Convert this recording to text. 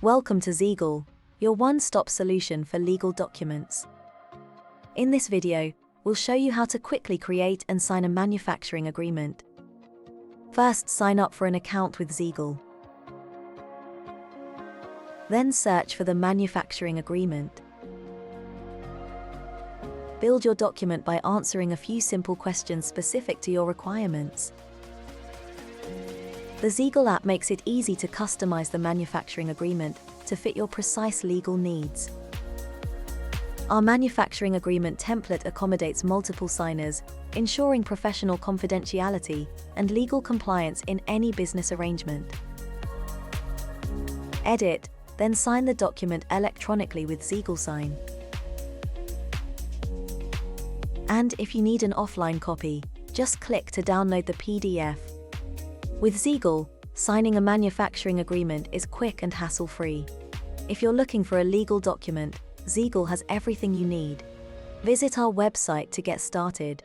Welcome to Zegal, your one-stop solution for legal documents. In this video, we'll show you how to quickly create and sign a manufacturing agreement. First, sign up for an account with Zegal. Then search for the manufacturing agreement. Build your document by answering a few simple questions specific to your requirements. The Zegal app makes it easy to customize the manufacturing agreement to fit your precise legal needs. Our manufacturing agreement template accommodates multiple signers, ensuring professional confidentiality and legal compliance in any business arrangement. Edit, then sign the document electronically with Zegal Sign. And if you need an offline copy, just click to download the PDF. With Zegal, signing a manufacturing agreement is quick and hassle-free. If you're looking for a legal document, Zegal has everything you need. Visit our website to get started.